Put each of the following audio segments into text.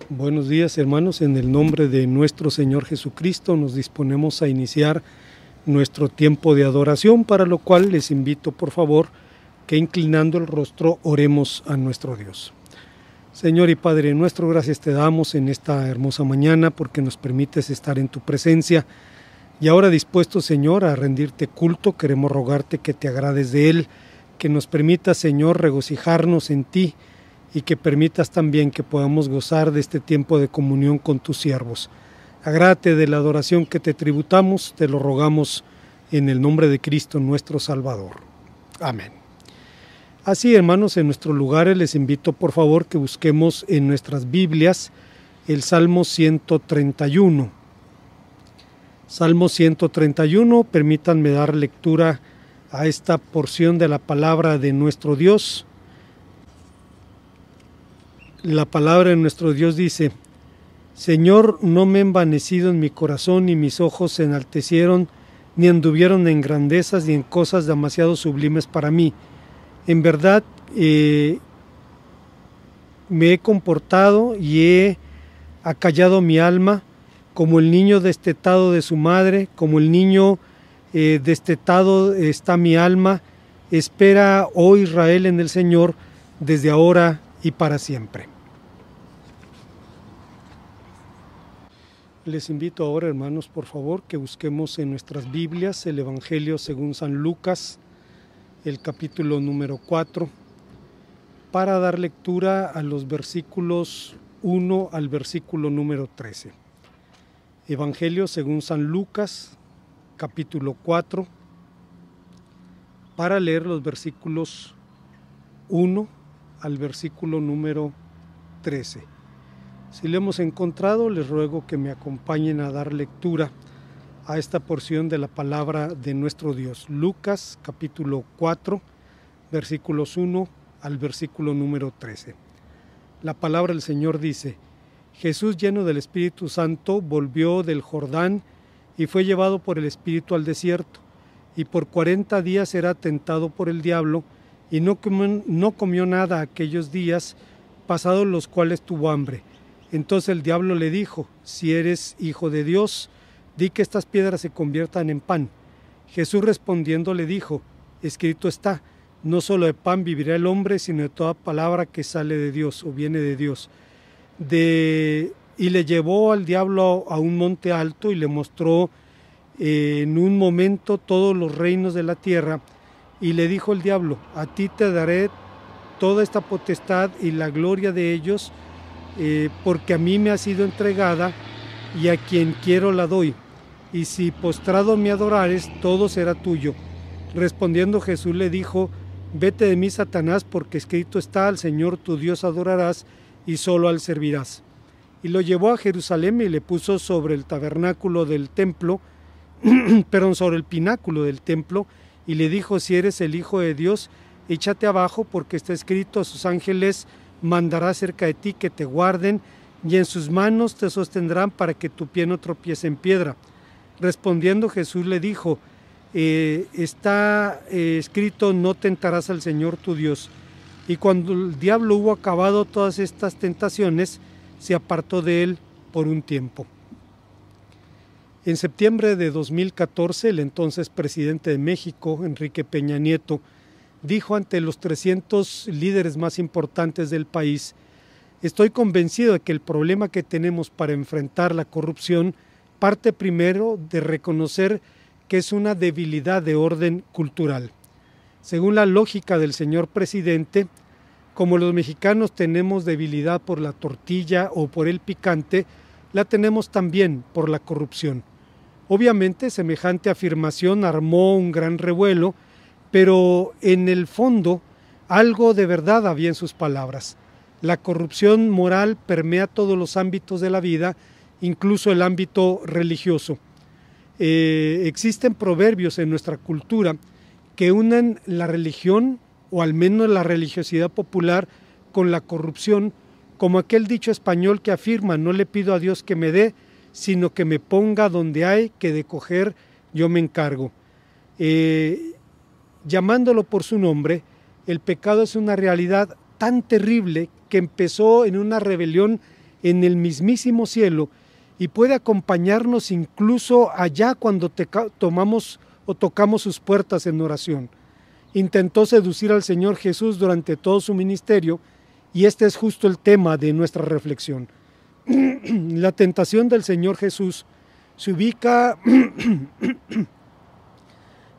Buenos días, hermanos. En el nombre de nuestro Señor Jesucristo nos disponemos a iniciar nuestro tiempo de adoración, para lo cual les invito, por favor, que inclinando el rostro oremos a nuestro Dios. Señor y Padre nuestro, gracias te damos en esta hermosa mañana porque nos permites estar en tu presencia. Y ahora dispuestos, Señor, a rendirte culto, queremos rogarte que te agrades de él, que nos permitas, Señor, regocijarnos en ti, y que permitas también que podamos gozar de este tiempo de comunión con tus siervos. Agrádate de la adoración que te tributamos, te lo rogamos en el nombre de Cristo nuestro Salvador. Amén. Así, hermanos, en nuestros lugares les invito por favor que busquemos en nuestras Biblias el Salmo 131. Salmo 131, permítanme dar lectura a esta porción de la palabra de nuestro Dios. La palabra de nuestro Dios dice: Señor, no me he envanecido en mi corazón, ni mis ojos se enaltecieron, ni anduvieron en grandezas, ni en cosas demasiado sublimes para mí. En verdad, me he comportado y he acallado mi alma, como el niño destetado de su madre, como el niño destetado está mi alma. Espera, oh Israel, en el Señor, desde ahora y para siempre. Les invito ahora, hermanos, por favor, que busquemos en nuestras Biblias el Evangelio según San Lucas, el capítulo número 4, para dar lectura a los versículos 1 al versículo número 13. Evangelio según San Lucas, capítulo 4, para leer los versículos 1 al versículo número 13. Si lo hemos encontrado, les ruego que me acompañen a dar lectura a esta porción de la palabra de nuestro Dios. Lucas, capítulo 4, versículos 1 al versículo número 13. La palabra del Señor dice: Jesús, lleno del Espíritu Santo, volvió del Jordán y fue llevado por el Espíritu al desierto, y por 40 días era tentado por el diablo, y no comió nada aquellos días, pasados los cuales tuvo hambre. Entonces el diablo le dijo: si eres hijo de Dios, di que estas piedras se conviertan en pan. Jesús respondiendo le dijo: escrito está, no solo de pan vivirá el hombre, sino de toda palabra que sale de Dios o viene de Dios. Y le llevó al diablo a un monte alto y le mostró en un momento todos los reinos de la tierra, y le dijo el diablo: a ti te daré toda esta potestad y la gloria de ellos, porque a mí me ha sido entregada, y a quien quiero la doy, y si postrado me adorares, todo será tuyo. Respondiendo Jesús le dijo: vete de mí, Satanás, porque escrito está, al Señor tu Dios adorarás, y solo a él servirás. Y lo llevó a Jerusalén y le puso sobre el tabernáculo del templo, sobre el pináculo del templo, y le dijo: si eres el Hijo de Dios, échate abajo, porque está escrito: a sus ángeles mandará cerca de ti que te guarden, y en sus manos te sostendrán para que tu pie no tropiece en piedra. Respondiendo Jesús le dijo: está escrito, no tentarás al Señor tu Dios. Y cuando el diablo hubo acabado todas estas tentaciones, se apartó de él por un tiempo. En septiembre de 2014, el entonces presidente de México, Enrique Peña Nieto, dijo ante los 300 líderes más importantes del país: estoy convencido de que el problema que tenemos para enfrentar la corrupción parte primero de reconocer que es una debilidad de orden cultural. Según la lógica del señor presidente, como los mexicanos tenemos debilidad por la tortilla o por el picante, la tenemos también por la corrupción. Obviamente, semejante afirmación armó un gran revuelo, pero en el fondo algo de verdad había en sus palabras. La corrupción moral permea todos los ámbitos de la vida, incluso el ámbito religioso. Existen proverbios en nuestra cultura que unen la religión, o al menos la religiosidad popular, con la corrupción, como aquel dicho español que afirma: no le pido a Dios que me dé, sino que me ponga donde hay que de coger yo me encargo. Llamándolo por su nombre, el pecado es una realidad tan terrible que empezó en una rebelión en el mismísimo cielo y puede acompañarnos incluso allá cuando tomamos o tocamos sus puertas en oración. Intentó seducir al Señor Jesús durante todo su ministerio y este es justo el tema de nuestra reflexión. La tentación del Señor Jesús se ubica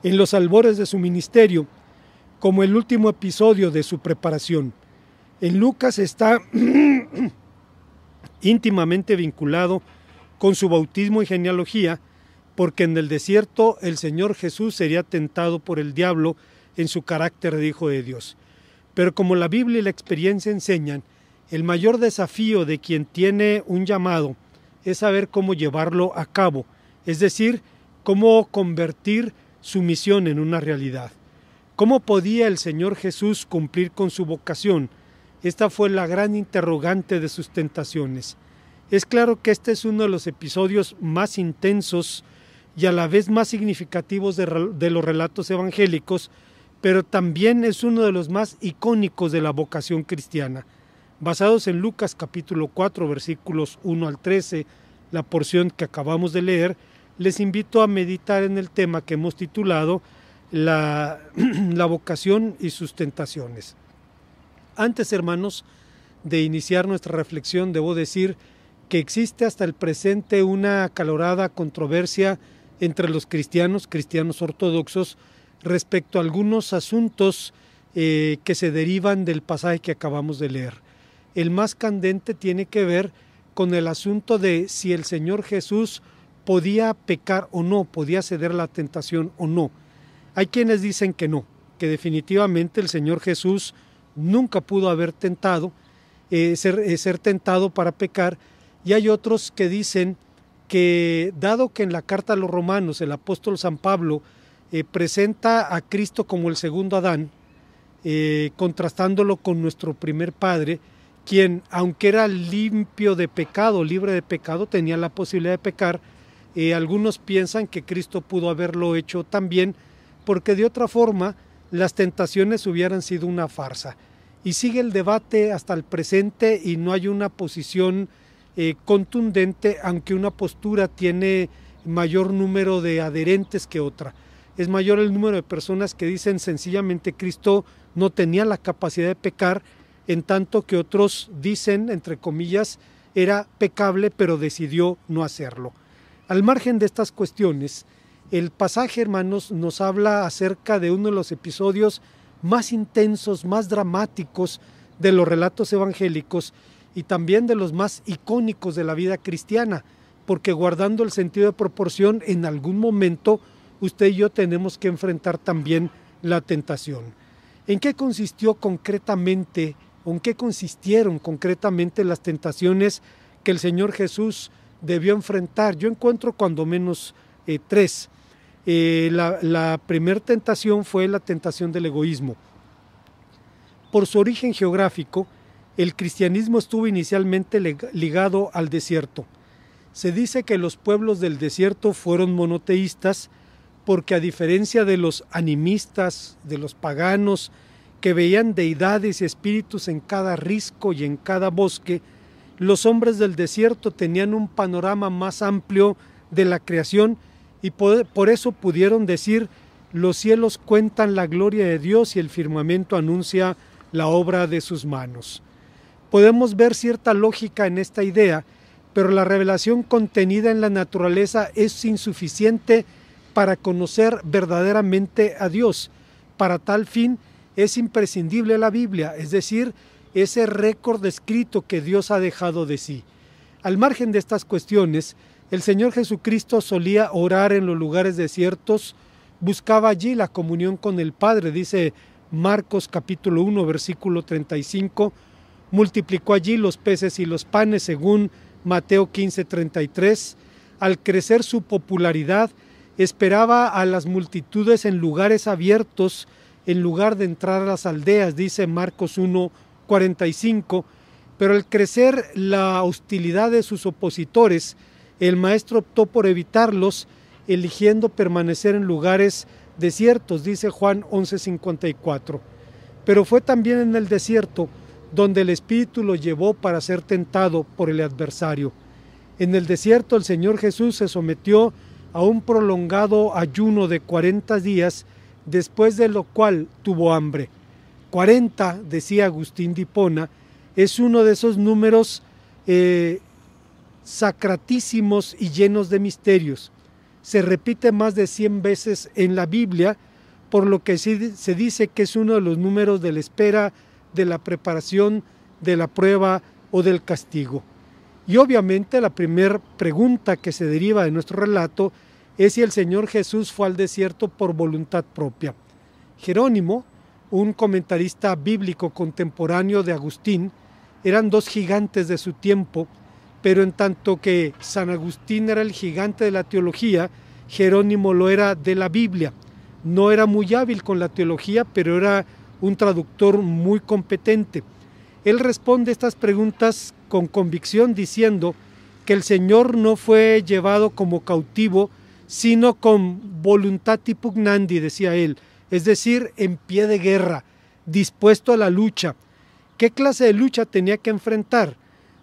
en los albores de su ministerio como el último episodio de su preparación. En Lucas está íntimamente vinculado con su bautismo y genealogía, porque en el desierto el Señor Jesús sería tentado por el diablo en su carácter de Hijo de Dios. Pero como la Biblia y la experiencia enseñan, el mayor desafío de quien tiene un llamado es saber cómo llevarlo a cabo, es decir, cómo convertir su misión en una realidad. ¿Cómo podía el Señor Jesús cumplir con su vocación? Esta fue la gran interrogante de sus tentaciones. Es claro que este es uno de los episodios más intensos y a la vez más significativos de los relatos evangélicos, pero también es uno de los más icónicos de la vocación cristiana. Basados en Lucas capítulo 4, versículos 1 al 13, la porción que acabamos de leer, les invito a meditar en el tema que hemos titulado la vocación y sus tentaciones. Antes, hermanos, de iniciar nuestra reflexión, debo decir que existe hasta el presente una acalorada controversia entre los cristianos ortodoxos, respecto a algunos asuntos que se derivan del pasaje que acabamos de leer. El más candente tiene que ver con el asunto de si el Señor Jesús podía pecar o no, podía ceder a la tentación o no. Hay quienes dicen que no, que definitivamente el Señor Jesús nunca pudo haber tentado, ser tentado para pecar, y hay otros que dicen que dado que en la carta a los Romanos el apóstol San Pablo presenta a Cristo como el segundo Adán, contrastándolo con nuestro primer padre, quien aunque era limpio de pecado, libre de pecado, tenía la posibilidad de pecar. Algunos piensan que Cristo pudo haberlo hecho también, porque de otra forma las tentaciones hubieran sido una farsa. Y sigue el debate hasta el presente y no hay una posición contundente, aunque una postura tiene mayor número de adherentes que otra. Es mayor el número de personas que dicen sencillamente Cristo no tenía la capacidad de pecar, en tanto que otros dicen, entre comillas, era pecable pero decidió no hacerlo. Al margen de estas cuestiones, el pasaje, hermanos, nos habla acerca de uno de los episodios más intensos, más dramáticos de los relatos evangélicos y también de los más icónicos de la vida cristiana, porque guardando el sentido de proporción, en algún momento usted y yo tenemos que enfrentar también la tentación. ¿En qué consistió concretamente, o en qué consistieron concretamente las tentaciones que el Señor Jesús debió enfrentar? Yo encuentro cuando menos tres. La primera tentación fue la tentación del egoísmo. Por su origen geográfico, el cristianismo estuvo inicialmente ligado al desierto. Se dice que los pueblos del desierto fueron monoteístas porque, a diferencia de los animistas, de los paganos, que veían deidades y espíritus en cada risco y en cada bosque, los hombres del desierto tenían un panorama más amplio de la creación y por eso pudieron decir: los cielos cuentan la gloria de Dios y el firmamento anuncia la obra de sus manos. Podemos ver cierta lógica en esta idea, pero la revelación contenida en la naturaleza es insuficiente para conocer verdaderamente a Dios. Para tal fin es imprescindible la Biblia, es decir, ese récord escrito que Dios ha dejado de sí. Al margen de estas cuestiones, el Señor Jesucristo solía orar en los lugares desiertos, buscaba allí la comunión con el Padre, dice Marcos capítulo 1, versículo 35, multiplicó allí los peces y los panes, según Mateo 15, 33. Al crecer su popularidad, esperaba a las multitudes en lugares abiertos, en lugar de entrar a las aldeas, dice Marcos 1, 45, pero al crecer la hostilidad de sus opositores, el maestro optó por evitarlos, eligiendo permanecer en lugares desiertos, dice Juan 11:54. Pero fue también en el desierto donde el Espíritu lo llevó para ser tentado por el adversario. En el desierto el Señor Jesús se sometió a un prolongado ayuno de 40 días, después de lo cual tuvo hambre. 40, decía Agustín de Hipona, es uno de esos números sacratísimos y llenos de misterios. Se repite más de 100 veces en la Biblia, por lo que se dice que es uno de los números de la espera, de la preparación, de la prueba o del castigo. Y obviamente la primera pregunta que se deriva de nuestro relato es si el Señor Jesús fue al desierto por voluntad propia. Jerónimo, un comentarista bíblico contemporáneo de Agustín, eran dos gigantes de su tiempo, pero en tanto que San Agustín era el gigante de la teología, Jerónimo lo era de la Biblia. No era muy hábil con la teología, pero era un traductor muy competente. Él responde estas preguntas con convicción diciendo que el Señor no fue llevado como cautivo, sino con voluntate pugnandi, decía él, es decir, en pie de guerra, dispuesto a la lucha. ¿Qué clase de lucha tenía que enfrentar?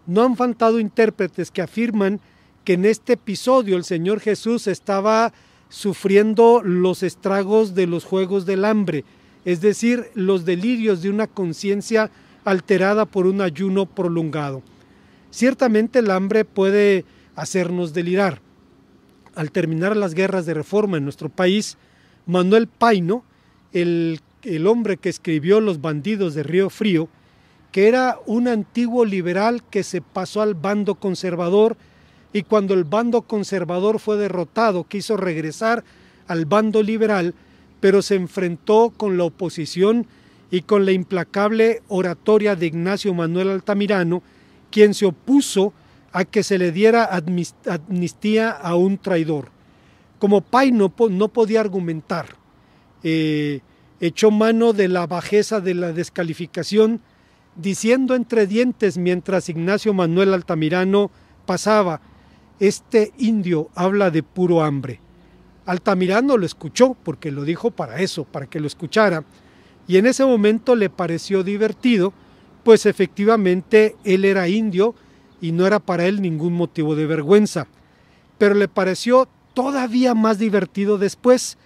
No han faltado intérpretes que afirman que en este episodio el Señor Jesús estaba sufriendo los estragos de los juegos del hambre, es decir, los delirios de una conciencia alterada por un ayuno prolongado. Ciertamente el hambre puede hacernos delirar. Al terminar las guerras de reforma en nuestro país, Manuel Paino, el hombre que escribió Los bandidos de Río Frío, que era un antiguo liberal que se pasó al bando conservador, y cuando el bando conservador fue derrotado quiso regresar al bando liberal, pero se enfrentó con la oposición y con la implacable oratoria de Ignacio Manuel Altamirano, quien se opuso a que se le diera amnistía a un traidor. Como Paino no podía argumentar, echó mano de la bajeza de la descalificación, diciendo entre dientes mientras Ignacio Manuel Altamirano pasaba: este indio habla de puro hambre. Altamirano lo escuchó, porque lo dijo para eso, para que lo escuchara, y en ese momento le pareció divertido, pues efectivamente él era indio y no era para él ningún motivo de vergüenza. Pero le pareció todavía más divertido después,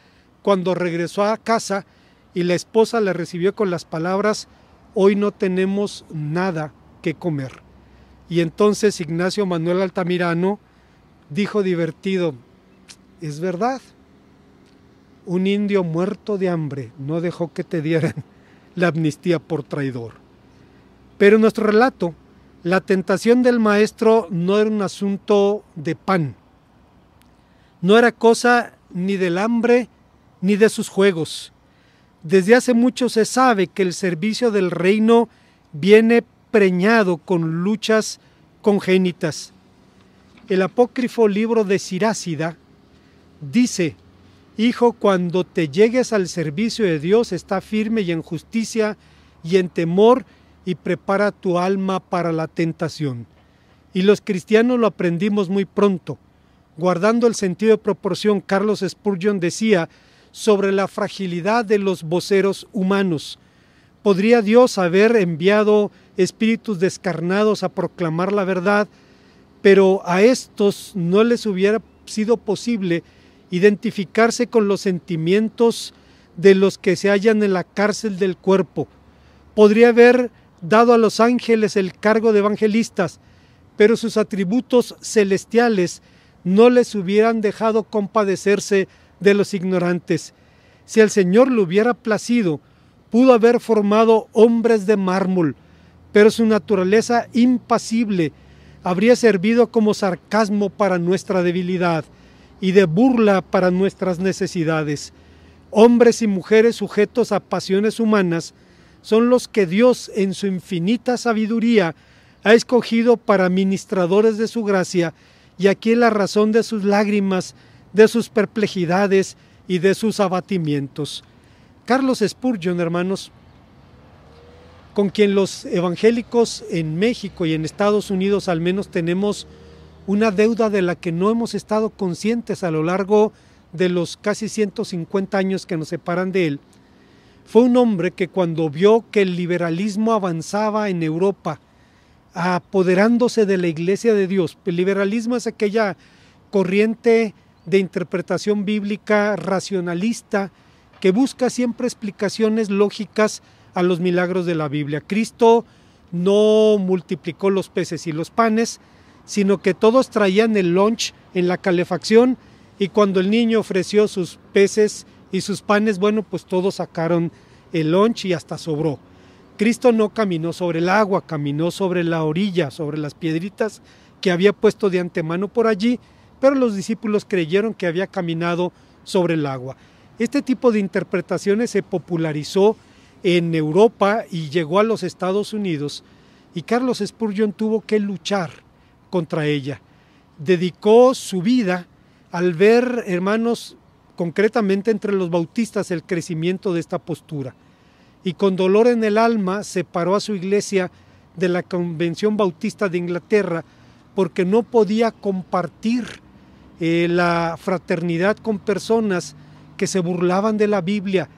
cuando regresó a casa y la esposa le recibió con las palabras: hoy no tenemos nada que comer. Y entonces Ignacio Manuel Altamirano dijo divertido: es verdad, un indio muerto de hambre no dejó que te dieran la amnistía por traidor. Pero en nuestro relato, la tentación del maestro no era un asunto de pan, no era cosa ni del hambre ni de sus juegos. Desde hace mucho se sabe que el servicio del reino viene preñado con luchas congénitas. El apócrifo libro de Sirácida dice: hijo, cuando te llegues al servicio de Dios, está firme y en justicia y en temor, y prepara tu alma para la tentación. Y los cristianos lo aprendimos muy pronto. Guardando el sentido de proporción, Carlos Spurgeon decía sobre la fragilidad de los voceros humanos: ¿podría Dios haber enviado espíritus descarnados a proclamar la verdad, pero a estos no les hubiera sido posible identificarse con los sentimientos de los que se hallan en la cárcel del cuerpo? Podría haber dado a los ángeles el cargo de evangelistas, pero sus atributos celestiales no les hubieran dejado compadecerse de los ignorantes. Si al Señor le hubiera placido, pudo haber formado hombres de mármol, pero su naturaleza impasible habría servido como sarcasmo para nuestra debilidad y de burla para nuestras necesidades. Hombres y mujeres sujetos a pasiones humanas son los que Dios, en su infinita sabiduría, ha escogido para ministradores de su gracia, y aquí es la razón de sus lágrimas, de sus perplejidades y de sus abatimientos. Carlos Spurgeon, hermanos, con quien los evangélicos en México y en Estados Unidos al menos tenemos una deuda de la que no hemos estado conscientes a lo largo de los casi 150 años que nos separan de él, Fue un hombre que cuando vio que el liberalismo avanzaba en Europa, apoderándose de la Iglesia de Dios. El liberalismo es aquella corriente de interpretación bíblica racionalista que busca siempre explicaciones lógicas a los milagros de la Biblia. Cristo no multiplicó los peces y los panes, sino que todos traían el lunch en la calefacción, y cuando el niño ofreció sus peces y sus panes, bueno, pues todos sacaron el lunch y hasta sobró. Cristo no caminó sobre el agua, caminó sobre la orilla, sobre las piedritas que había puesto de antemano por allí, pero los discípulos creyeron que había caminado sobre el agua. Este tipo de interpretaciones se popularizó en Europa y llegó a los Estados Unidos, y Charles Spurgeon tuvo que luchar contra ella. Dedicó su vida al ver, hermanos, concretamente entre los bautistas, el crecimiento de esta postura. Y con dolor en el alma separó a su iglesia de la Convención Bautista de Inglaterra porque no podía compartir la fraternidad con personas que se burlaban de la Biblia,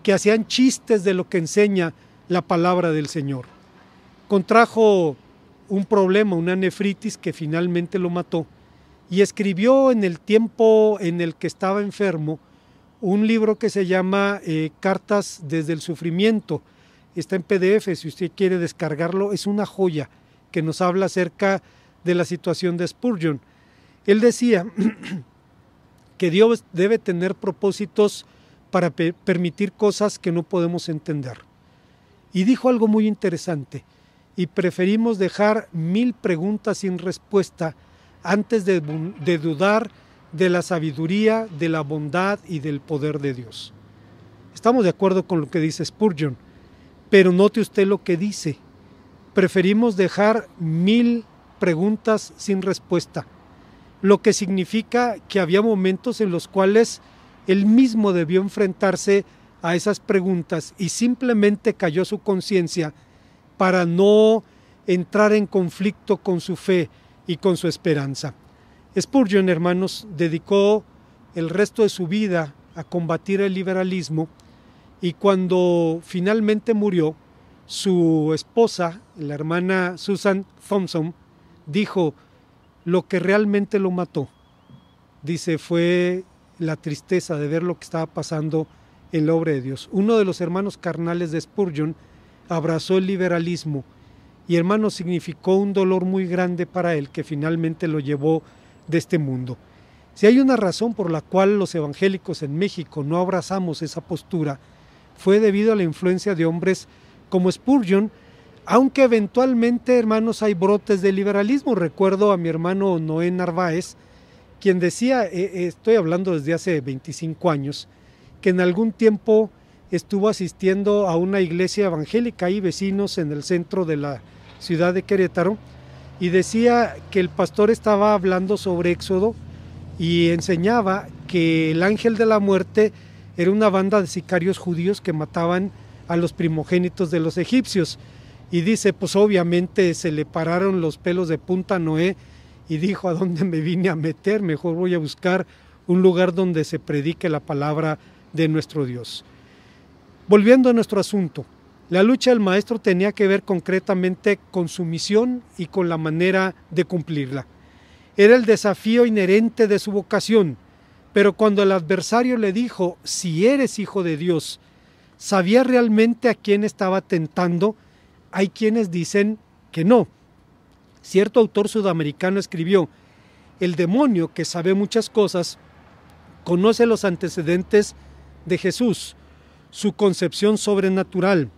que hacían chistes de lo que enseña la palabra del Señor. Contrajo un problema, una nefritis que finalmente lo mató, y escribió en el tiempo en el que estaba enfermo un libro que se llama Cartas desde el Sufrimiento. Está en PDF, si usted quiere descargarlo, es una joya que nos habla acerca de la situación de Spurgeon. Él decía que Dios debe tener propósitos para permitir cosas que no podemos entender. Y dijo algo muy interesante: y preferimos dejar 1000 preguntas sin respuesta antes de dudar de la sabiduría, de la bondad y del poder de Dios. Estamos de acuerdo con lo que dice Spurgeon, pero note usted lo que dice: preferimos dejar 1000 preguntas sin respuesta, lo que significa que había momentos en los cuales él mismo debió enfrentarse a esas preguntas y simplemente cayó su conciencia para no entrar en conflicto con su fe y con su esperanza. Spurgeon, hermanos, dedicó el resto de su vida a combatir el liberalismo, y cuando finalmente murió, su esposa, la hermana Susan Thompson, dijo: lo que realmente lo mató, dice, fue la tristeza de ver lo que estaba pasando en la obra de Dios. Uno de los hermanos carnales de Spurgeon abrazó el liberalismo, y, hermanos, significó un dolor muy grande para él, que finalmente lo llevó de este mundo. Si hay una razón por la cual los evangélicos en México no abrazamos esa postura, fue debido a la influencia de hombres como Spurgeon, aunque eventualmente, hermanos, hay brotes de liberalismo. Recuerdo a mi hermano Noé Narváez, quien decía, estoy hablando desde hace 25 años, que en algún tiempo estuvo asistiendo a una iglesia evangélica ahí vecinos en el centro de la ciudad de Querétaro, y decía que el pastor estaba hablando sobre Éxodo y enseñaba que el ángel de la muerte era una banda de sicarios judíos que mataban a los primogénitos de los egipcios. Y dice, pues obviamente se le pararon los pelos de punta a Noé y dijo: ¿a dónde me vine a meter? Mejor voy a buscar un lugar donde se predique la palabra de nuestro Dios. Volviendo a nuestro asunto, la lucha del maestro tenía que ver concretamente con su misión y con la manera de cumplirla. Era el desafío inherente de su vocación, pero cuando el adversario le dijo: si eres hijo de Dios, ¿sabía realmente a quién estaba tentando? Hay quienes dicen que no. Cierto autor sudamericano escribió: el demonio, que sabe muchas cosas, conoce los antecedentes de Jesús, su concepción sobrenatural,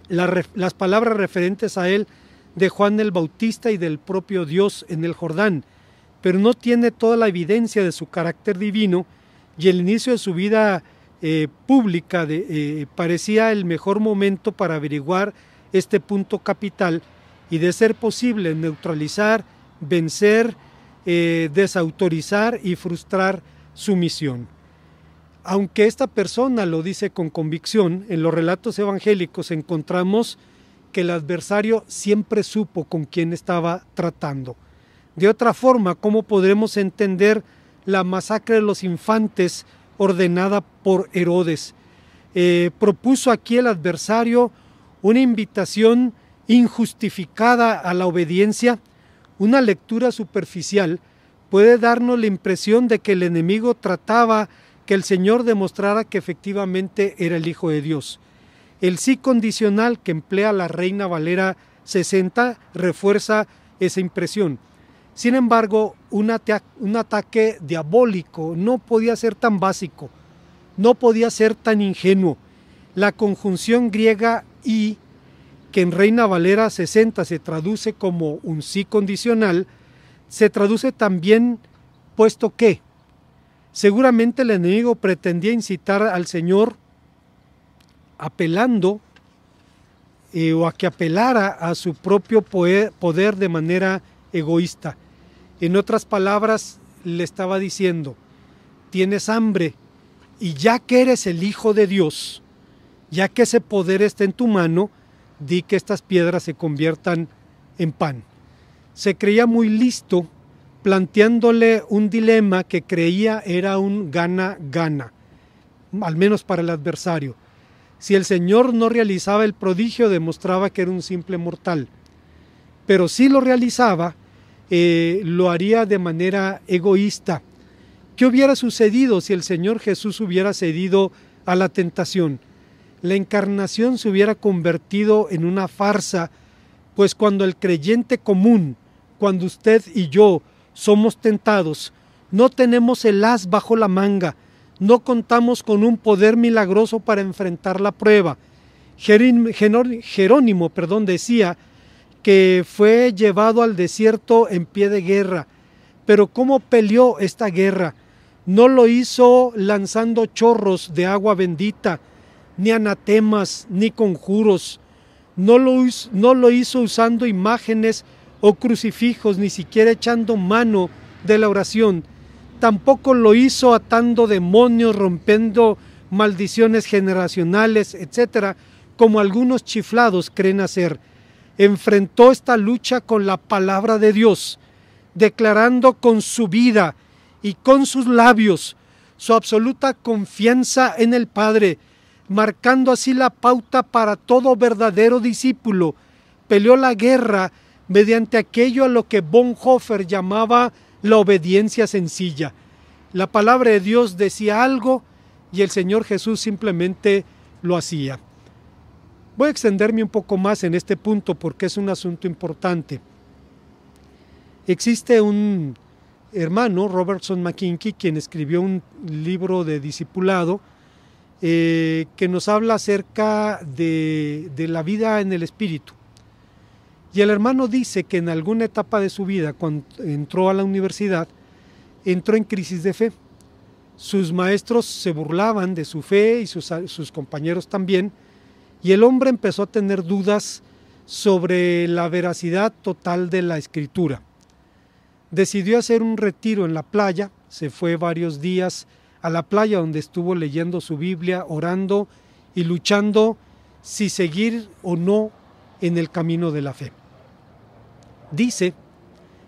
las palabras referentes a él de Juan el Bautista y del propio Dios en el Jordán, pero no tiene toda la evidencia de su carácter divino, y el inicio de su vida pública parecía el mejor momento para averiguar este punto capital y, de ser posible, neutralizar, vencer, desautorizar y frustrar su misión. Aunque esta persona lo dice con convicción, en los relatos evangélicos encontramos que el adversario siempre supo con quién estaba tratando. De otra forma, ¿cómo podremos entender la masacre de los infantes ordenada por Herodes? propuso aquí el adversario una invitación injustificada a la obediencia. Una lectura superficial puede darnos la impresión de que el enemigo trataba que el Señor demostrara que efectivamente era el Hijo de Dios. El sí condicional que emplea la Reina Valera 60 refuerza esa impresión. Sin embargo, un ataque diabólico no podía ser tan básico, no podía ser tan ingenuo. La conjunción griega y, que en Reina Valera 60 se traduce como un sí condicional, se traduce también puesto que. Seguramente el enemigo pretendía incitar al Señor apelando o a que apelara a su propio poder de manera egoísta. En otras palabras, le estaba diciendo: tienes hambre, y ya que eres el Hijo de Dios, ya que ese poder está en tu mano, di que estas piedras se conviertan en pan. Se creía muy listo, planteándole un dilema que creía era un gana-gana, al menos para el adversario. Si el Señor no realizaba el prodigio, demostraba que era un simple mortal. Pero si lo realizaba, lo haría de manera egoísta. ¿Qué hubiera sucedido si el Señor Jesús hubiera cedido a la tentación? La encarnación se hubiera convertido en una farsa, pues cuando el creyente común, cuando usted y yo somos tentados, no tenemos el as bajo la manga, no contamos con un poder milagroso para enfrentar la prueba. Jerónimo decía que fue llevado al desierto en pie de guerra, pero ¿cómo peleó esta guerra? No lo hizo lanzando chorros de agua bendita, ni anatemas, ni conjuros. No lo hizo usando imágenes o crucifijos, ni siquiera echando mano de la oración. Tampoco lo hizo atando demonios, rompiendo maldiciones generacionales, etcétera, como algunos chiflados creen hacer. Enfrentó esta lucha con la palabra de Dios, declarando con su vida y con sus labios su absoluta confianza en el Padre, marcando así la pauta para todo verdadero discípulo. Peleó la guerra mediante aquello a lo que Bonhoeffer llamaba la obediencia sencilla. La palabra de Dios decía algo y el Señor Jesús simplemente lo hacía. Voy a extenderme un poco más en este punto porque es un asunto importante. Existe un hermano, Robertson McKinley, quien escribió un libro de discipulado que nos habla acerca de la vida en el Espíritu. Y el hermano dice que en alguna etapa de su vida, cuando entró a la universidad, entró en crisis de fe. Sus maestros se burlaban de su fe y sus compañeros también, y el hombre empezó a tener dudas sobre la veracidad total de la Escritura. Decidió hacer un retiro en la playa, se fue varios días a la playa donde estuvo leyendo su Biblia, orando y luchando si seguir o no en el camino de la fe. Dice,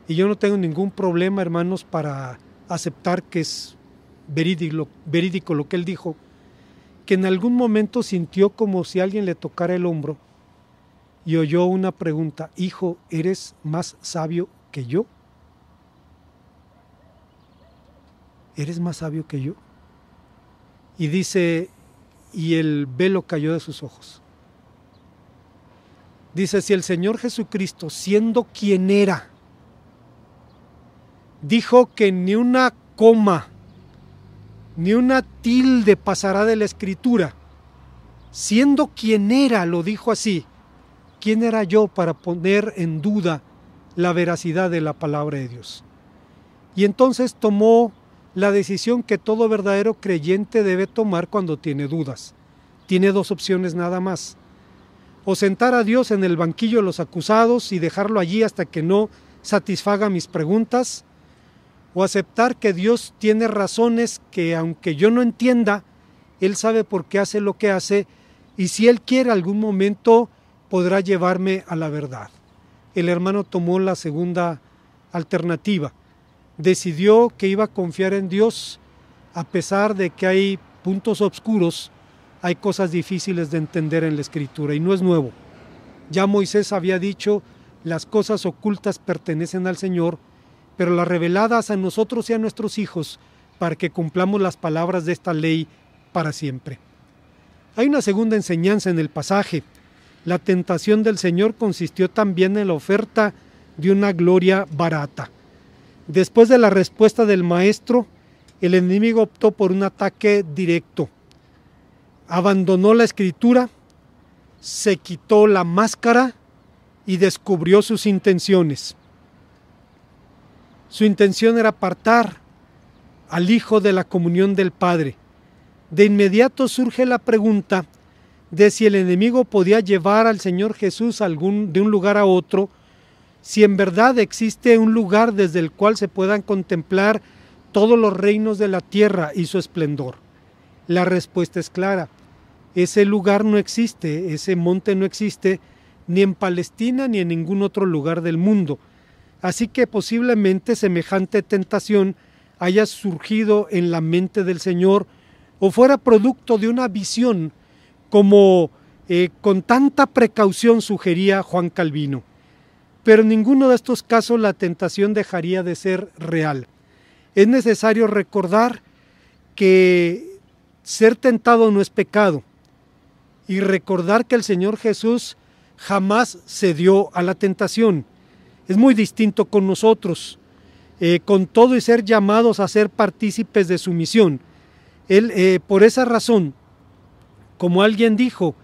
y yo no tengo ningún problema, hermanos, para aceptar que es verídico lo que él dijo, que en algún momento sintió como si alguien le tocara el hombro y oyó una pregunta: hijo, ¿eres más sabio que yo? ¿Eres más sabio que yo? Y dice, y el velo cayó de sus ojos. Dice, si el Señor Jesucristo, siendo quien era, dijo que ni una coma, ni una tilde pasará de la Escritura, siendo quien era, lo dijo así, ¿quién era yo para poner en duda la veracidad de la palabra de Dios? Y entonces tomó la decisión que todo verdadero creyente debe tomar cuando tiene dudas. Tiene dos opciones nada más: o sentar a Dios en el banquillo de los acusados y dejarlo allí hasta que no satisfaga mis preguntas, o aceptar que Dios tiene razones que, aunque yo no entienda, Él sabe por qué hace lo que hace, y si Él quiere algún momento podrá llevarme a la verdad. El hermano tomó la segunda alternativa. Decidió que iba a confiar en Dios a pesar de que hay puntos oscuros hay cosas difíciles de entender en la Escritura y no es nuevo. Ya Moisés había dicho, las cosas ocultas pertenecen al Señor, pero las reveladas a nosotros y a nuestros hijos, para que cumplamos las palabras de esta ley para siempre. Hay una segunda enseñanza en el pasaje. La tentación del Señor consistió también en la oferta de una gloria barata. Después de la respuesta del Maestro, el enemigo optó por un ataque directo. Abandonó la Escritura, se quitó la máscara y descubrió sus intenciones. Su intención era apartar al Hijo de la comunión del Padre. De inmediato surge la pregunta de si el enemigo podía llevar al Señor Jesús de un lugar a otro, si en verdad existe un lugar desde el cual se puedan contemplar todos los reinos de la tierra y su esplendor. La respuesta es clara. Ese lugar no existe, ese monte no existe, ni en Palestina ni en ningún otro lugar del mundo. Así que posiblemente semejante tentación haya surgido en la mente del Señor o fuera producto de una visión como con tanta precaución sugería Juan Calvino. Pero en ninguno de estos casos la tentación dejaría de ser real. Es necesario recordar que ser tentado no es pecado y recordar que el Señor Jesús jamás cedió a la tentación. Es muy distinto con nosotros, con todo y ser llamados a ser partícipes de su misión. Él, por esa razón, como alguien dijo,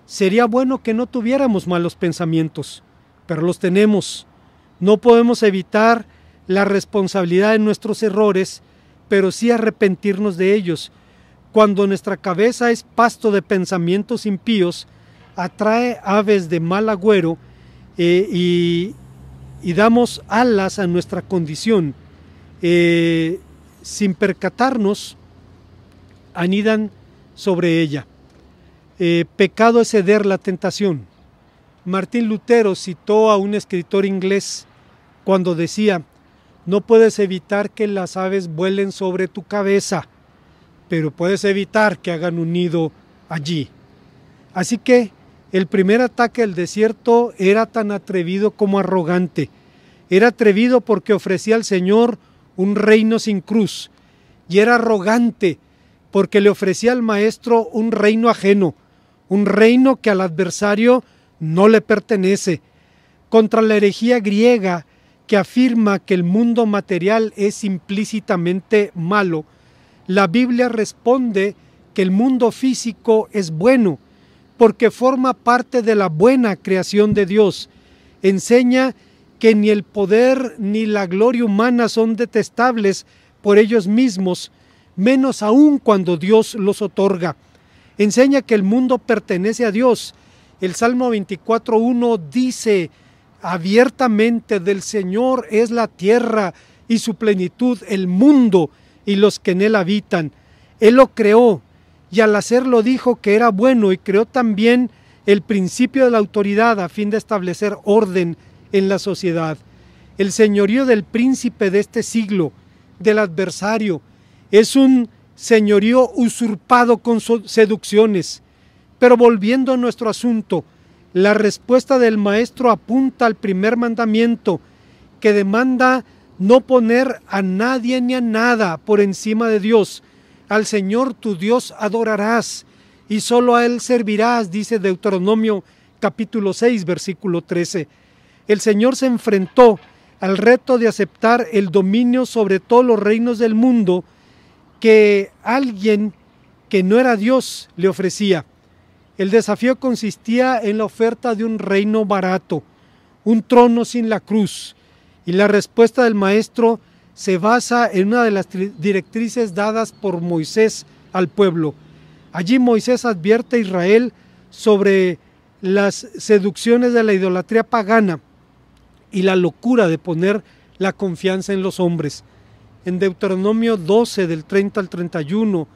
sería bueno que no tuviéramos malos pensamientos, pero los tenemos. No podemos evitar la responsabilidad de nuestros errores, pero sí arrepentirnos de ellos. Cuando nuestra cabeza es pasto de pensamientos impíos, atrae aves de mal agüero y damos alas a nuestra condición. Sin percatarnos, anidan sobre ella. Pecado es ceder la tentación. Martín Lutero citó a un escritor inglés cuando decía: no puedes evitar que las aves vuelen sobre tu cabeza, pero puedes evitar que hagan un nido allí. Así que el primer ataque al desierto era tan atrevido como arrogante. Era atrevido porque ofrecía al Señor un reino sin cruz, y era arrogante porque le ofrecía al Maestro un reino ajeno, un reino que al adversario no le pertenece. Contra la herejía griega que afirma que el mundo material es implícitamente malo, la Biblia responde que el mundo físico es bueno, porque forma parte de la buena creación de Dios. Enseña que ni el poder ni la gloria humana son detestables por ellos mismos, menos aún cuando Dios los otorga. Enseña que el mundo pertenece a Dios. El Salmo 24:1 dice abiertamente: del Señor es la tierra y su plenitud, el mundo y los que en él habitan. Él lo creó, y al hacerlo dijo que era bueno, y creó también el principio de la autoridad a fin de establecer orden en la sociedad. El señorío del príncipe de este siglo, del adversario, es un señorío usurpado con seducciones. Pero volviendo a nuestro asunto, la respuesta del Maestro apunta al primer mandamiento, que demanda no poner a nadie ni a nada por encima de Dios. Al Señor tu Dios adorarás y solo a Él servirás, dice Deuteronomio capítulo 6, versículo 13. El Señor se enfrentó al reto de aceptar el dominio sobre todos los reinos del mundo que alguien que no era Dios le ofrecía. El desafío consistía en la oferta de un reino barato, un trono sin la cruz, y la respuesta del Maestro se basa en una de las directrices dadas por Moisés al pueblo. Allí Moisés advierte a Israel sobre las seducciones de la idolatría pagana y la locura de poner la confianza en los hombres. En Deuteronomio 12, del 30 al 31,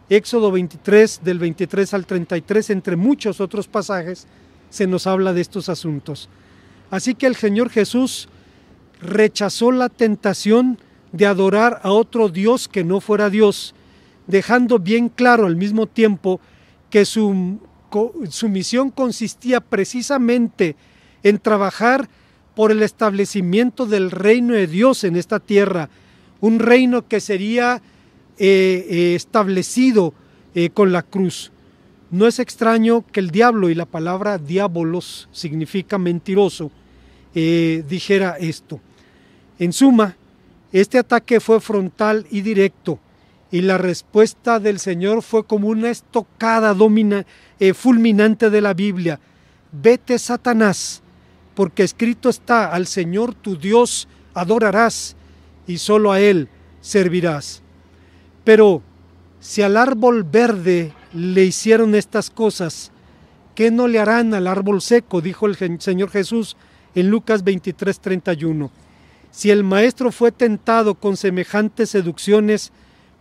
Éxodo 23, del 23 al 33, entre muchos otros pasajes, se nos habla de estos asuntos. Así que el Señor Jesús rechazó la tentación de adorar a otro Dios que no fuera Dios, dejando bien claro al mismo tiempo que su misión consistía precisamente en trabajar por el establecimiento del reino de Dios en esta tierra, un reino que sería establecido con la cruz. No es extraño que el diablo, y la palabra diabolos significa mentiroso, dijera esto. En suma, este ataque fue frontal y directo, y la respuesta del Señor fue como una estocada fulminante de la Biblia. Vete, Satanás, porque escrito está: al Señor tu Dios adorarás y solo a Él servirás. Pero si al árbol verde le hicieron estas cosas, ¿qué no le harán al árbol seco?, dijo el Señor Jesús en Lucas 23:31. Si el Maestro fue tentado con semejantes seducciones,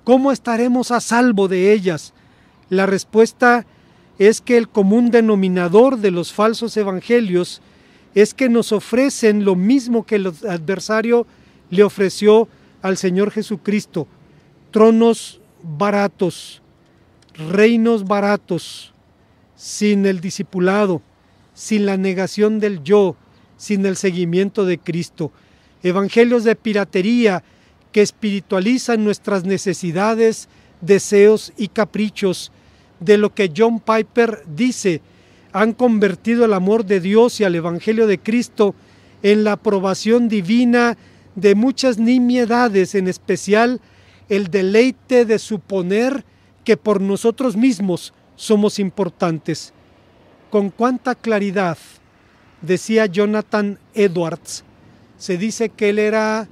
¿cómo estaremos a salvo de ellas? La respuesta es que el común denominador de los falsos evangelios es que nos ofrecen lo mismo que el adversario le ofreció al Señor Jesucristo: tronos baratos, reinos baratos, sin el discipulado, sin la negación del yo, sin el seguimiento de Cristo. Evangelios de piratería que espiritualizan nuestras necesidades, deseos y caprichos. De lo que John Piper dice: han convertido el amor de Dios y al Evangelio de Cristo en la aprobación divina de muchas nimiedades, en especial el deleite de suponer que por nosotros mismos somos importantes. Con cuánta claridad decía Jonathan Edwards. Se dice que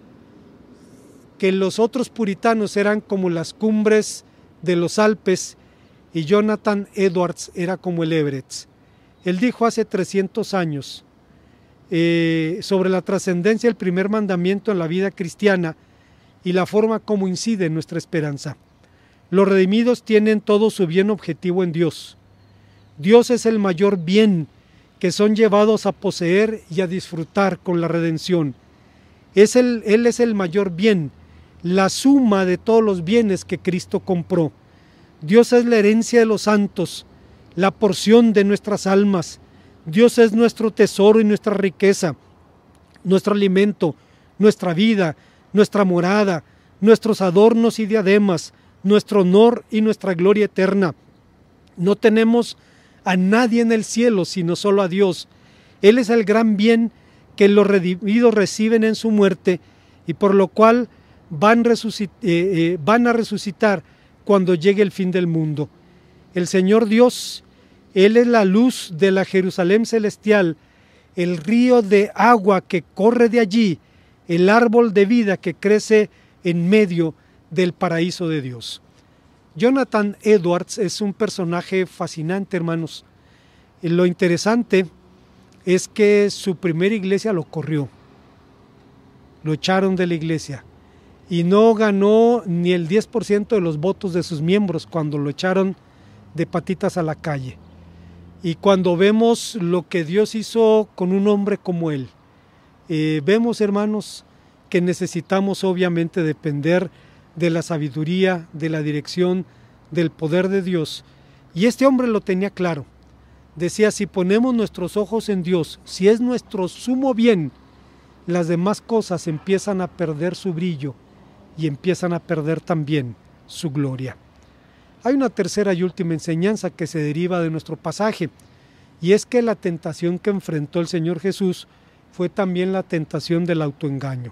que los otros puritanos eran como las cumbres de los Alpes y Jonathan Edwards era como el Everest. Él dijo hace 300 años sobre la trascendencia del primer mandamiento en la vida cristiana y la forma como incide en nuestra esperanza. Los redimidos tienen todo su bien objetivo en Dios. Dios es el mayor bien que son llevados a poseer y a disfrutar con la redención. Él es el mayor bien, la suma de todos los bienes que Cristo compró. Dios es la herencia de los santos, la porción de nuestras almas. Dios es nuestro tesoro y nuestra riqueza, nuestro alimento, nuestra vida, nuestra morada, nuestros adornos y diademas, nuestro honor y nuestra gloria eterna. No tenemos a nadie en el cielo, sino solo a Dios. Él es el gran bien que los redimidos reciben en su muerte y por lo cual van a resucitar cuando llegue el fin del mundo. El Señor Dios, Él es la luz de la Jerusalén celestial, el río de agua que corre de allí, el árbol de vida que crece en medio del paraíso de Dios. Jonathan Edwards es un personaje fascinante, hermanos. Lo interesante es que su primera iglesia lo corrió, lo echaron de la iglesia y no ganó ni el 10% de los votos de sus miembros cuando lo echaron de patitas a la calle. Y cuando vemos lo que Dios hizo con un hombre como él, vemos, hermanos, que necesitamos obviamente depender de la sabiduría, de la dirección, del poder de Dios. Y este hombre lo tenía claro. Decía: si ponemos nuestros ojos en Dios, si es nuestro sumo bien, las demás cosas empiezan a perder su brillo y empiezan a perder también su gloria. Hay una tercera y última enseñanza que se deriva de nuestro pasaje, y es que la tentación que enfrentó el Señor Jesús fue también la tentación del autoengaño.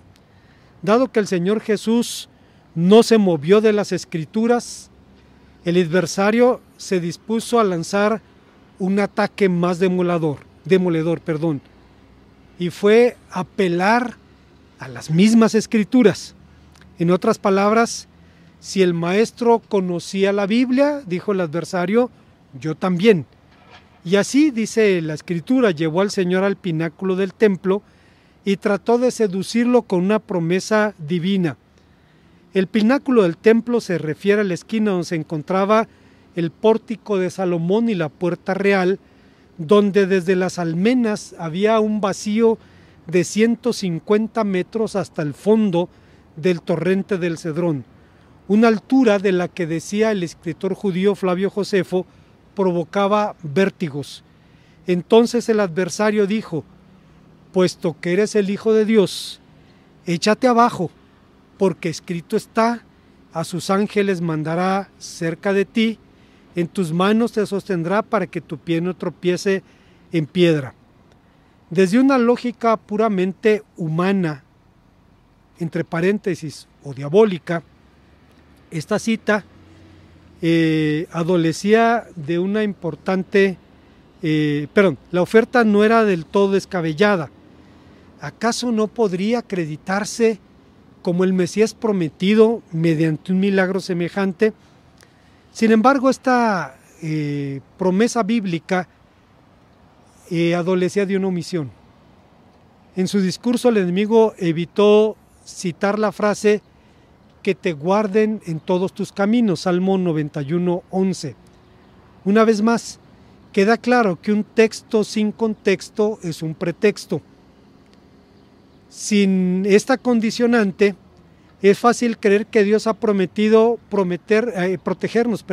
Dado que el Señor Jesús no se movió de las Escrituras, el adversario se dispuso a lanzar un ataque más demoledor, y fue apelar a las mismas Escrituras. En otras palabras, si el maestro conocía la Biblia, dijo el adversario, yo también. Y así, dice la Escritura, llevó al Señor al pináculo del templo y trató de seducirlo con una promesa divina. El pináculo del templo se refiere a la esquina donde se encontraba el pórtico de Salomón y la puerta real, donde desde las almenas había un vacío de 150 metros hasta el fondo del torrente del Cedrón, una altura de la que decía el escritor judío Flavio Josefo provocaba vértigos. Entonces el adversario dijo: puesto que eres el Hijo de Dios, échate abajo, porque escrito está: a sus ángeles mandará cerca de ti, en tus manos te sostendrá para que tu pie no tropiece en piedra. Desde una lógica puramente humana, entre paréntesis, o diabólica, esta cita adolecía de una importante, la oferta no era del todo descabellada. ¿Acaso no podría acreditarse como el Mesías prometido mediante un milagro semejante? Sin embargo, esta promesa bíblica adolecía de una omisión. En su discurso el enemigo evitó citar la frase: que te guarden en todos tus caminos, Salmo 91:11. Una vez más, queda claro que un texto sin contexto es un pretexto. Sin esta condicionante, es fácil creer que Dios ha prometido protegernos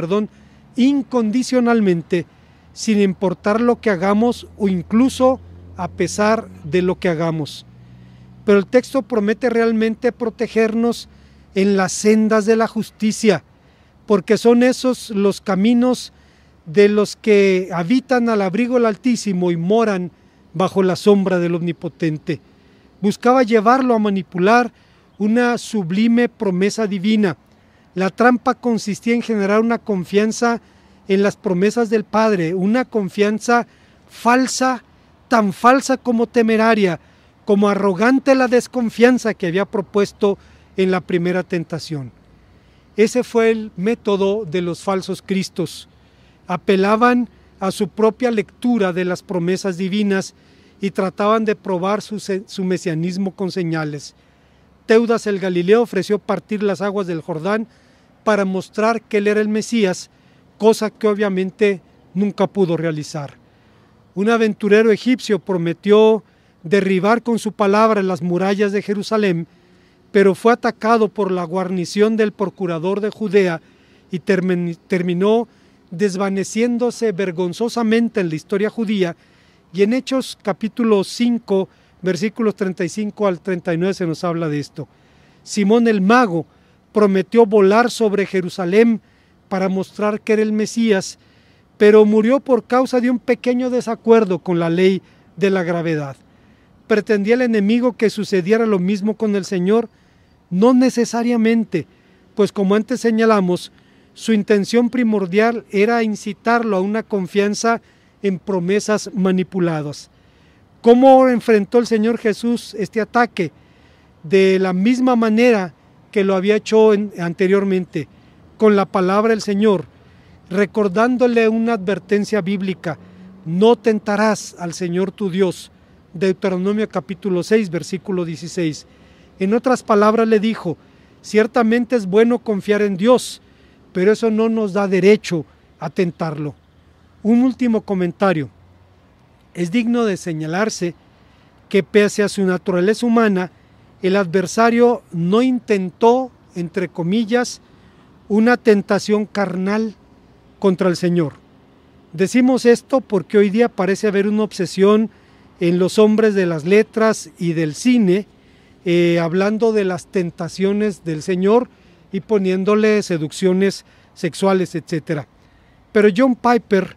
incondicionalmente, sin importar lo que hagamos o incluso a pesar de lo que hagamos. Pero el texto promete realmente protegernos en las sendas de la justicia, porque son esos los caminos de los que habitan al abrigo del Altísimo y moran bajo la sombra del Omnipotente. Buscaba llevarlo a manipular una sublime promesa divina. La trampa consistía en generar una confianza en las promesas del Padre, una confianza falsa, tan falsa como temeraria, como arrogante la desconfianza que había propuesto en la primera tentación. Ese fue el método de los falsos cristos. Apelaban a su propia lectura de las promesas divinas y trataban de probar su mesianismo con señales. Teudas el Galileo ofreció partir las aguas del Jordán para mostrar que él era el Mesías, cosa que obviamente nunca pudo realizar. Un aventurero egipcio prometió derribar con su palabra las murallas de Jerusalén, pero fue atacado por la guarnición del procurador de Judea y terminó desvaneciéndose vergonzosamente en la historia judía, y en Hechos capítulo 5, versículos 35 al 39 se nos habla de esto. Simón el mago prometió volar sobre Jerusalén para mostrar que era el Mesías, pero murió por causa de un pequeño desacuerdo con la ley de la gravedad. ¿Pretendía el enemigo que sucediera lo mismo con el Señor? No necesariamente, pues como antes señalamos, su intención primordial era incitarlo a una confianza en promesas manipuladas. ¿Cómo enfrentó el Señor Jesús este ataque? De la misma manera que lo había hecho anteriormente, con la palabra del Señor, recordándole una advertencia bíblica: no tentarás al Señor tu Dios. Deuteronomio capítulo 6, versículo 16. En otras palabras le dijo: ciertamente es bueno confiar en Dios, pero eso no nos da derecho a tentarlo. Un último comentario. Es digno de señalarse que pese a su naturaleza humana, el adversario no intentó, entre comillas, una tentación carnal contra el Señor. Decimos esto porque hoy día parece haber una obsesión en los hombres de las letras y del cine, hablando de las tentaciones del Señor y poniéndole seducciones sexuales, etc. Pero John Piper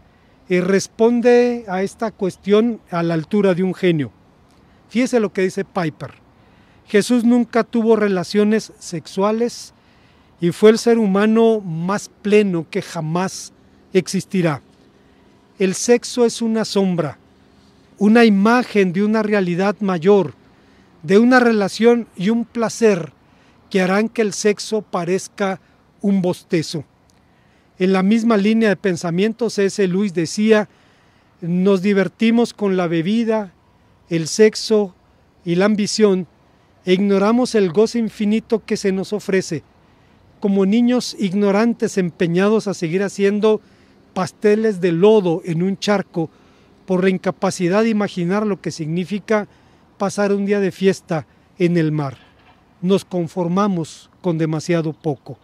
responde a esta cuestión a la altura de un genio. Fíjese lo que dice Piper: Jesús nunca tuvo relaciones sexuales y fue el ser humano más pleno que jamás existirá. El sexo es una sombra, una imagen de una realidad mayor, de una relación y un placer que harán que el sexo parezca un bostezo. En la misma línea de pensamiento, C.S. Lewis decía: nos divertimos con la bebida, el sexo y la ambición e ignoramos el gozo infinito que se nos ofrece, como niños ignorantes empeñados a seguir haciendo pasteles de lodo en un charco por la incapacidad de imaginar lo que significa pasar un día de fiesta en el mar. Nos conformamos con demasiado poco.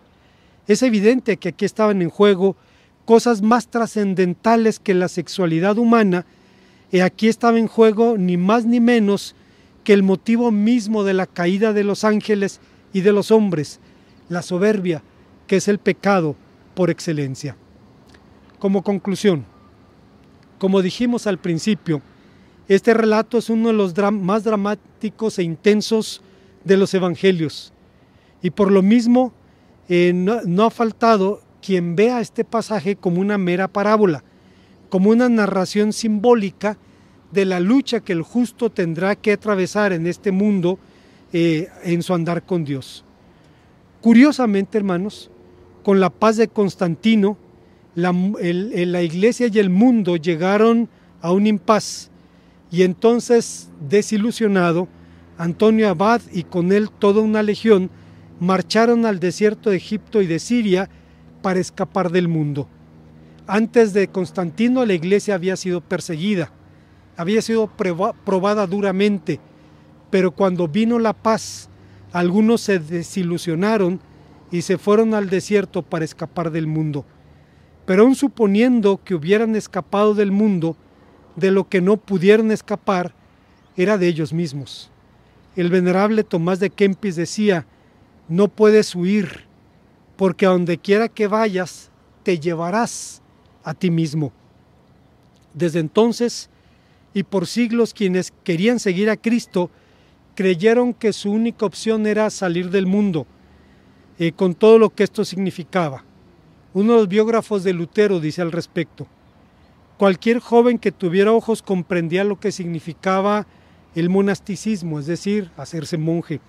Es evidente que aquí estaban en juego cosas más trascendentales que la sexualidad humana, y aquí estaba en juego ni más ni menos que el motivo mismo de la caída de los ángeles y de los hombres, la soberbia, que es el pecado por excelencia. Como conclusión, como dijimos al principio, este relato es uno de los más dramáticos e intensos de los evangelios, y por lo mismo no ha faltado quien vea este pasaje como una mera parábola, como una narración simbólica de la lucha que el justo tendrá que atravesar en este mundo en su andar con Dios. Curiosamente, hermanos, con la paz de Constantino, la iglesia y el mundo llegaron a un impas, y entonces, desilusionado, Antonio Abad y con él toda una legión marcharon al desierto de Egipto y de Siria para escapar del mundo. Antes de Constantino la iglesia había sido perseguida, había sido probada duramente, pero cuando vino la paz, algunos se desilusionaron y se fueron al desierto para escapar del mundo. Pero aun suponiendo que hubieran escapado del mundo, de lo que no pudieron escapar era de ellos mismos. El venerable Tomás de Kempis decía: no puedes huir, porque a donde quiera que vayas, te llevarás a ti mismo. Desde entonces, y por siglos, quienes querían seguir a Cristo, creyeron que su única opción era salir del mundo, con todo lo que esto significaba. Uno de los biógrafos de Lutero dice al respecto: cualquier joven que tuviera ojos comprendía lo que significaba el monasticismo, es decir, hacerse monje.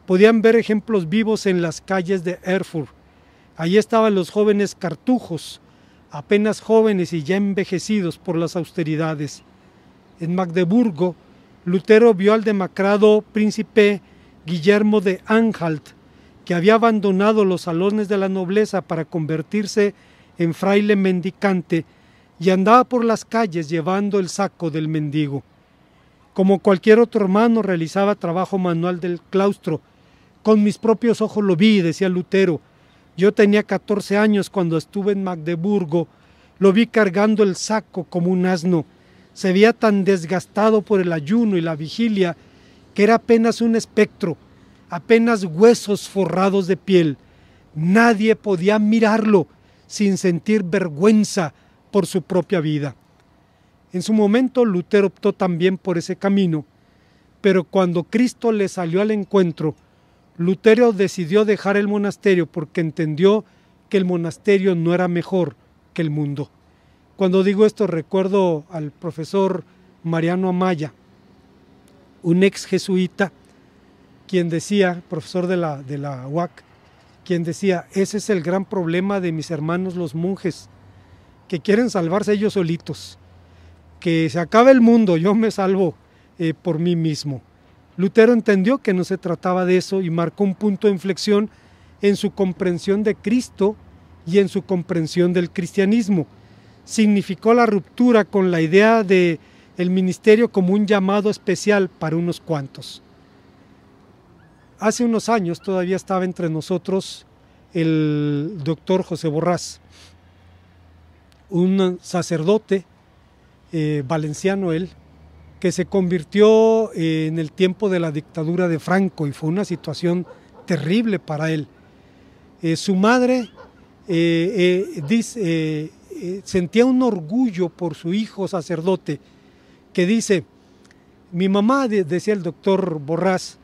Podían ver ejemplos vivos en las calles de Erfurt. Allí estaban los jóvenes cartujos, apenas jóvenes y ya envejecidos por las austeridades. En Magdeburgo, Lutero vio al demacrado príncipe Guillermo de Anhalt, que había abandonado los salones de la nobleza para convertirse en fraile mendicante, y andaba por las calles llevando el saco del mendigo. Como cualquier otro hermano, realizaba trabajo manual del claustro. Con mis propios ojos lo vi, decía Lutero. Yo tenía 14 años cuando estuve en Magdeburgo. Lo vi cargando el saco como un asno. Se veía tan desgastado por el ayuno y la vigilia que era apenas un espectro, apenas huesos forrados de piel. Nadie podía mirarlo sin sentir vergüenza por su propia vida. En su momento Lutero optó también por ese camino, pero cuando Cristo le salió al encuentro, Lutero decidió dejar el monasterio porque entendió que el monasterio no era mejor que el mundo. Cuando digo esto recuerdo al profesor Mariano Amaya, un ex jesuita, quien decía, profesor de la UAC, quien decía: ese es el gran problema de mis hermanos los monjes, que quieren salvarse ellos solitos, que se acabe el mundo, yo me salvo por mí mismo. Lutero entendió que no se trataba de eso y marcó un punto de inflexión en su comprensión de Cristo y en su comprensión del cristianismo. Significó la ruptura con la idea de el ministerio como un llamado especial para unos cuantos. Hace unos años todavía estaba entre nosotros el doctor José Borrás, un sacerdote valenciano él, que se convirtió en el tiempo de la dictadura de Franco, y fue una situación terrible para él. Su madre sentía un orgullo por su hijo sacerdote, que dice: mi mamá, decía el doctor Borrás,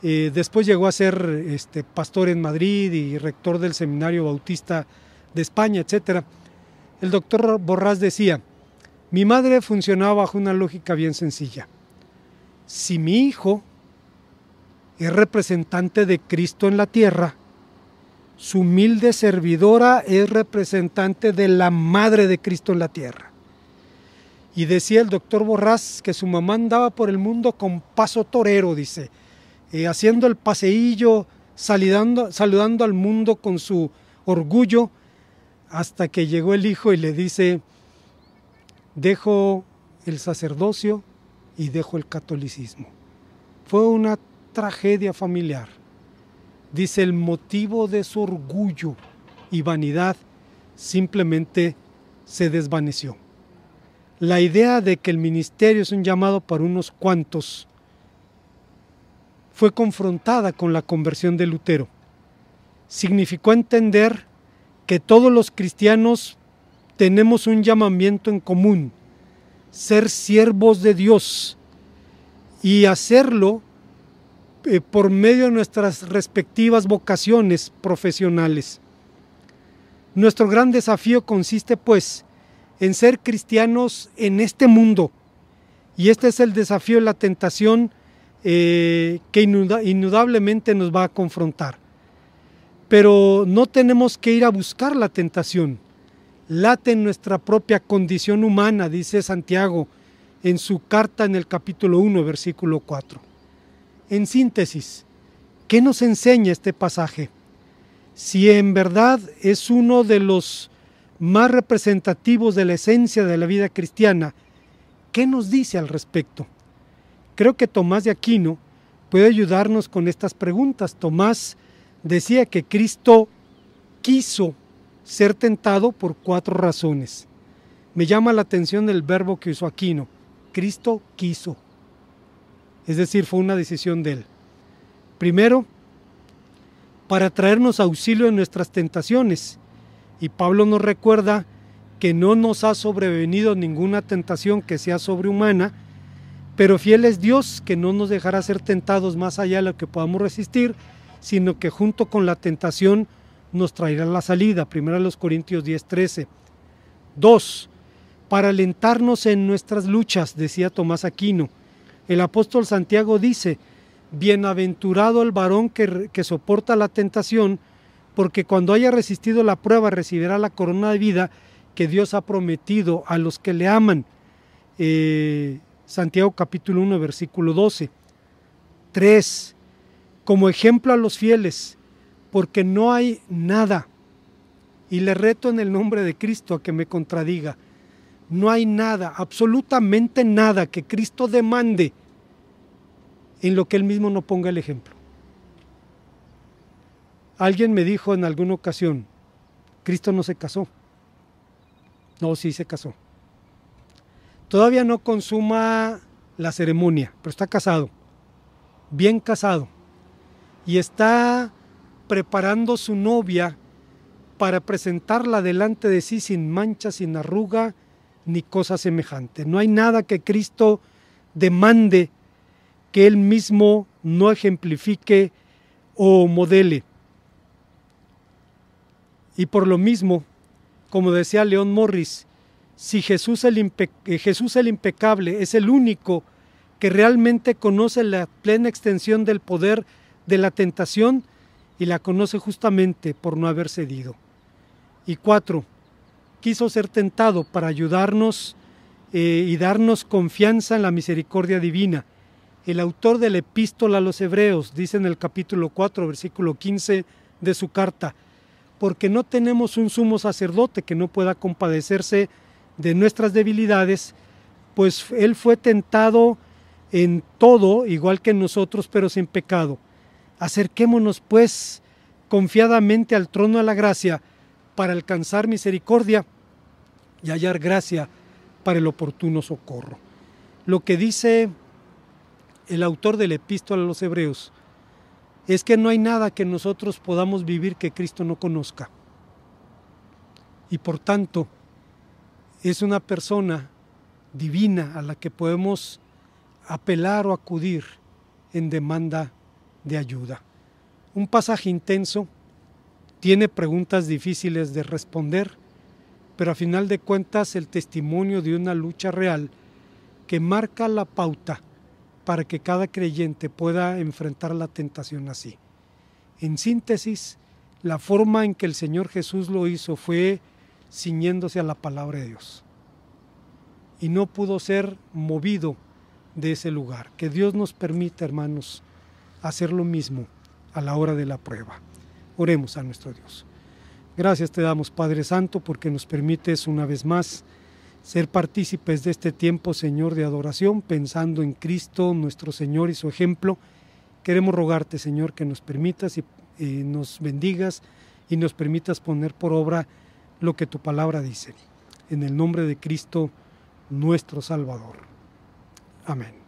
después llegó a ser pastor en Madrid y rector del Seminario Bautista de España, etc. El doctor Borrás decía: mi madre funcionaba bajo una lógica bien sencilla. Si mi hijo es representante de Cristo en la tierra, su humilde servidora es representante de la Madre de Cristo en la tierra. Y decía el doctor Borrás que su mamá andaba por el mundo con paso torero, dice, haciendo el paseillo, saludando al mundo con su orgullo, hasta que llegó el hijo y le dice: dejo el sacerdocio y dejo el catolicismo. Fue una tragedia familiar. Dice: el motivo de su orgullo y vanidad simplemente se desvaneció. La idea de que el ministerio es un llamado para unos cuantos fue confrontada con la conversión de Lutero. Significó entender que todos los cristianos tenemos un llamamiento en común, ser siervos de Dios y hacerlo por medio de nuestras respectivas vocaciones profesionales. Nuestro gran desafío consiste, pues, en ser cristianos en este mundo, y este es el desafío y la tentación que indudablemente nos va a confrontar. Pero no tenemos que ir a buscar la tentación, late en nuestra propia condición humana, dice Santiago en su carta en el capítulo 1, versículo 4. En síntesis, ¿qué nos enseña este pasaje? Si en verdad es uno de los más representativos de la esencia de la vida cristiana, ¿qué nos dice al respecto? Creo que Tomás de Aquino puede ayudarnos con estas preguntas. Tomás decía que Cristo quiso ser tentado por 4 razones. Me llama la atención el verbo que usó Aquino. Cristo quiso. Es decir, fue una decisión de él. Primero, para traernos auxilio en nuestras tentaciones. Y Pablo nos recuerda que no nos ha sobrevenido ninguna tentación que sea sobrehumana, pero fiel es Dios, que no nos dejará ser tentados más allá de lo que podamos resistir, sino que junto con la tentación nos traerá la salida. 1 Corintios 10:13. 2. Para alentarnos en nuestras luchas, decía Tomás Aquino. El apóstol Santiago dice: bienaventurado el varón que soporta la tentación, porque cuando haya resistido la prueba recibirá la corona de vida que Dios ha prometido a los que le aman. Santiago capítulo 1, versículo 12. 3. Como ejemplo a los fieles, porque no hay nada, y le reto en el nombre de Cristo a que me contradiga, no hay nada, absolutamente nada que Cristo demande en lo que Él mismo no ponga el ejemplo. Alguien me dijo en alguna ocasión: Cristo no se casó. No, sí se casó. Todavía no consuma la ceremonia, pero está casado, bien casado, y está preparando su novia para presentarla delante de sí sin mancha, sin arruga, ni cosa semejante. No hay nada que Cristo demande que Él mismo no ejemplifique o modele. Y por lo mismo, como decía León Morris, si Jesús el impecable es el único que realmente conoce la plena extensión del poder de la tentación, y la conoce justamente por no haber cedido. Y 4, quiso ser tentado para ayudarnos y darnos confianza en la misericordia divina. El autor de la epístola a los Hebreos dice en el capítulo 4, versículo 15 de su carta: porque no tenemos un sumo sacerdote que no pueda compadecerse de nuestras debilidades, pues Él fue tentado en todo, igual que nosotros, pero sin pecado. Acerquémonos, pues, confiadamente al trono de la gracia para alcanzar misericordia y hallar gracia para el oportuno socorro. Lo que dice el autor de la epístola a los Hebreos es que no hay nada que nosotros podamos vivir que Cristo no conozca. Y por tanto, es una persona divina a la que podemos apelar o acudir en demanda de ayuda. Un pasaje intenso, tiene preguntas difíciles de responder, pero a final de cuentas el testimonio de una lucha real que marca la pauta para que cada creyente pueda enfrentar la tentación así. En síntesis, la forma en que el Señor Jesús lo hizo fue ciñéndose a la palabra de Dios. Y no pudo ser movido de ese lugar. Que Dios nos permita, hermanos, hacer lo mismo a la hora de la prueba. Oremos a nuestro Dios. Gracias te damos, Padre Santo, porque nos permites una vez más ser partícipes de este tiempo, Señor, de adoración, pensando en Cristo, nuestro Señor y su ejemplo. Queremos rogarte, Señor, que nos permitas y nos bendigas y nos permitas poner por obra lo que tu palabra dice. En el nombre de Cristo, nuestro Salvador. Amén.